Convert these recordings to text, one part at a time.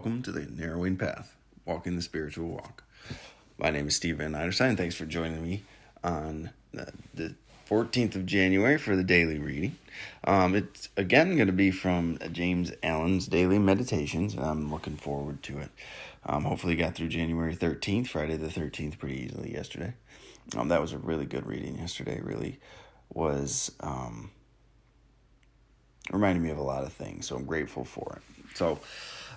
welcome to the Narrowing Path, Walking the Spiritual Walk. My name is Steve Van Eiderstein. Thanks for joining me on the 14th of January for the daily reading. It's again going to be from James Allen's Daily Meditations, and I'm looking forward to it. Hopefully got through January 13th, Friday the 13th, pretty easily yesterday. That was a really good reading yesterday. Really was reminded me of a lot of things, so I'm grateful for it. So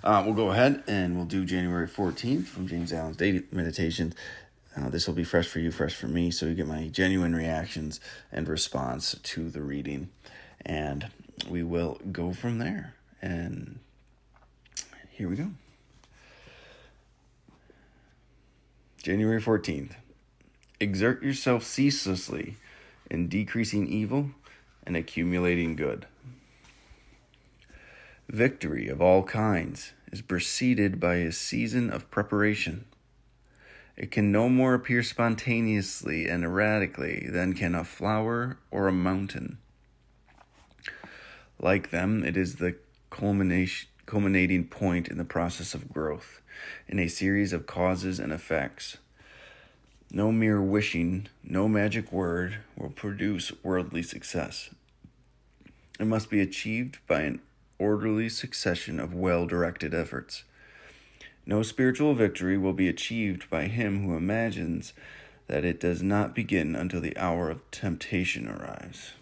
we'll go ahead and we'll do January 14th from James Allen's Daily Meditations. This will be fresh for you, fresh for me, so you get my genuine reactions and response to the reading. And we will go from there. And here we go. January 14th. Exert yourself ceaselessly in decreasing evil and accumulating good. Victory of all kinds is preceded by a season of preparation. It can no more appear spontaneously and erratically than can a flower or a mountain. Like them, it is the culminating point in the process of growth, in a series of causes and effects. No mere wishing, no magic word will produce worldly success. It must be achieved by an orderly succession of well-directed efforts. No spiritual victory will be achieved by him who imagines that it does not begin until the hour of temptation arrives.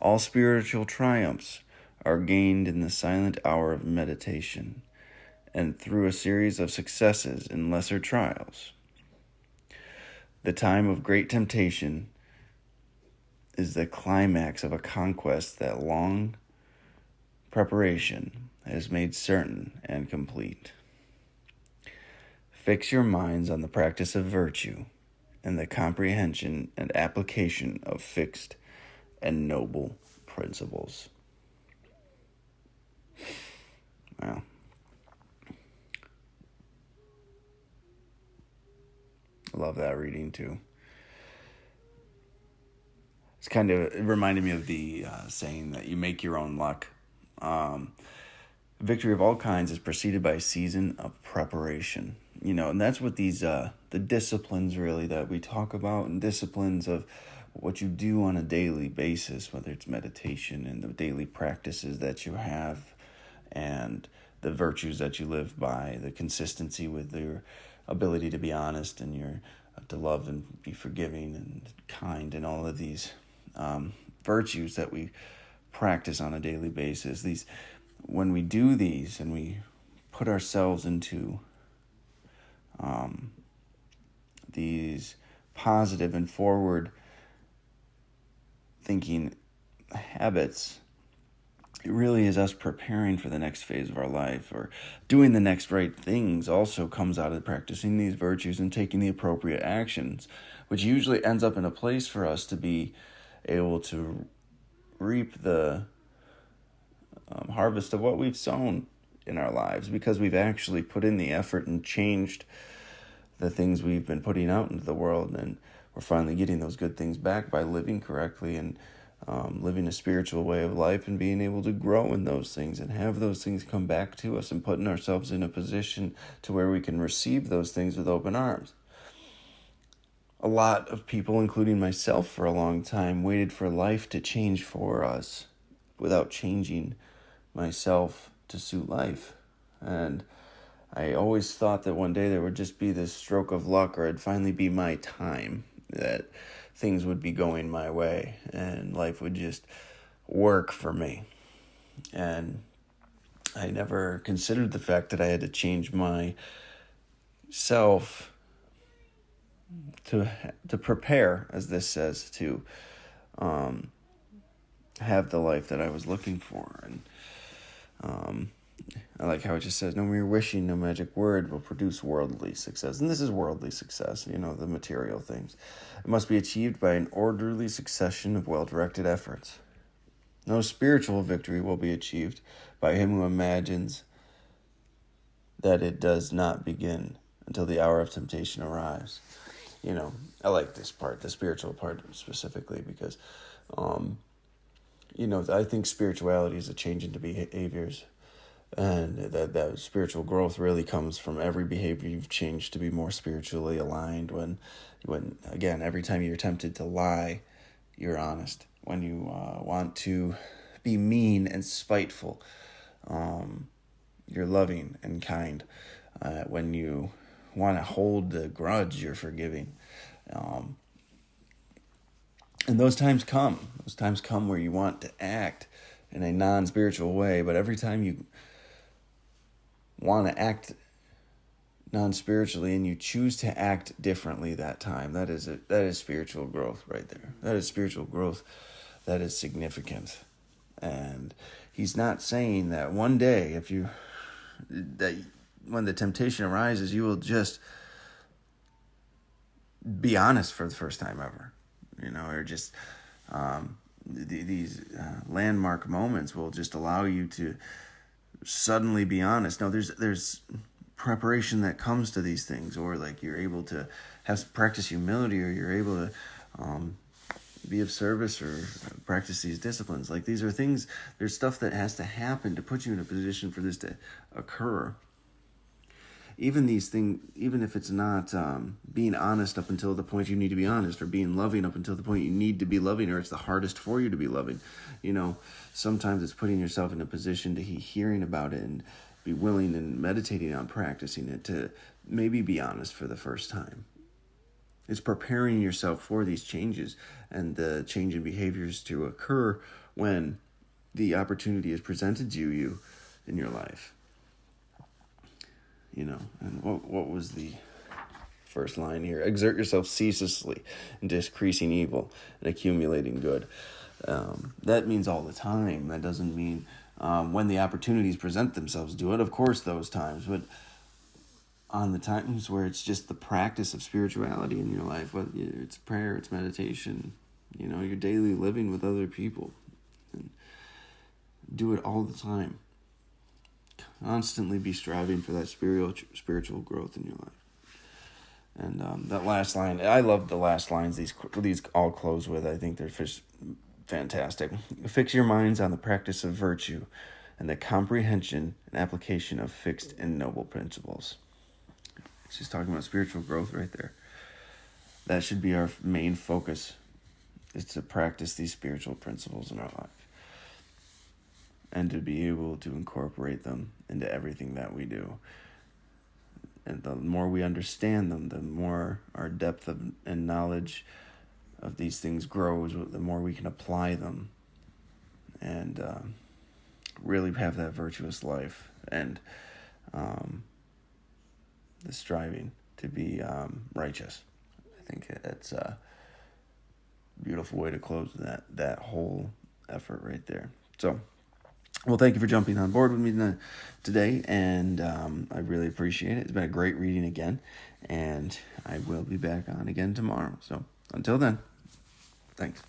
All spiritual triumphs are gained in the silent hour of meditation and through a series of successes in lesser trials. The time of great temptation is the climax of a conquest that long preparation has made certain and complete. Fix your minds on the practice of virtue and the comprehension and application of fixed and noble principles. Wow. I love that reading too. It reminded me of the saying that you make your own luck. Victory of all kinds is preceded by a season of preparation. And that's what these the disciplines really that we talk about, and disciplines of what you do on a daily basis, whether it's meditation and the daily practices that you have and the virtues that you live by, the consistency with your ability to be honest and to love and be forgiving and kind, and all of these virtues that we practice on a daily basis. When we do these and we put ourselves into these positive and forward thinking habits, it really is us preparing for the next phase of our life, or doing the next right things also comes out of practicing these virtues and taking the appropriate actions, which usually ends up in a place for us to be able to reap the harvest of what we've sown in our lives, because we've actually put in the effort and changed the things we've been putting out into the world, and we're finally getting those good things back by living correctly and living a spiritual way of life and being able to grow in those things and have those things come back to us and putting ourselves in a position to where we can receive those things with open arms. A lot of people, including myself for a long time, waited for life to change for us without changing myself to suit life. And I always thought that one day there would just be this stroke of luck, or it'd finally be my time, that things would be going my way and life would just work for me. And I never considered the fact that I had to change myself to prepare, as this says, to have the life that I was looking for. And I like how it just says, no mere wishing, no magic word will produce worldly success. And this is worldly success, the material things. It must be achieved by an orderly succession of well-directed efforts. No spiritual victory will be achieved by him who imagines that it does not begin until the hour of temptation arrives. I like this part, the spiritual part specifically, because, I think spirituality is a change into behaviors. And that spiritual growth really comes from every behavior you've changed to be more spiritually aligned. When again, every time you're tempted to lie, you're honest. When you want to be mean and spiteful, you're loving and kind. When you want to hold the grudge, you're forgiving. And those times come. Those times come where you want to act in a non-spiritual way, but every time you want to act non-spiritually and you choose to act differently that time, that is spiritual growth right there. That is spiritual growth. That is significant. And he's not saying that one day when the temptation arises, you will just be honest for the first time ever, or just these landmark moments will just allow you to suddenly be honest. No, there's preparation that comes to these things, or like you're able to practice humility, or you're able to be of service or practice these disciplines. Like these are things, there's stuff that has to happen to put you in a position for this to occur. Even these things, even if it's not being honest up until the point you need to be honest, or being loving up until the point you need to be loving, or it's the hardest for you to be loving. Sometimes it's putting yourself in a position to hearing about it and be willing and meditating on practicing it to maybe be honest for the first time. It's preparing yourself for these changes and the change in behaviors to occur when the opportunity is presented to you in your life. And what was the first line here? Exert yourself ceaselessly in decreasing evil and accumulating good. That means all the time. That doesn't mean when the opportunities present themselves, do it. Of course, those times, but on the times where it's just the practice of spirituality in your life, whether it's prayer, it's meditation, your daily living with other people, and do it all the time. Constantly be striving for that spiritual growth in your life. And that last line, I love the last lines these all close with. I think they're just fantastic. Fix your minds on the practice of virtue and the comprehension and application of fixed and noble principles. It's just talking about spiritual growth right there. That should be our main focus, is to practice these spiritual principles in our life and to be able to incorporate them into everything that we do. And the more we understand them, the more our depth and knowledge of these things grows, the more we can apply them and really have that virtuous life and the striving to be righteous. I think that's a beautiful way to close that whole effort right there. So, well, thank you for jumping on board with me today, and I really appreciate it. It's been a great reading again, and I will be back on again tomorrow. So, until then, thanks.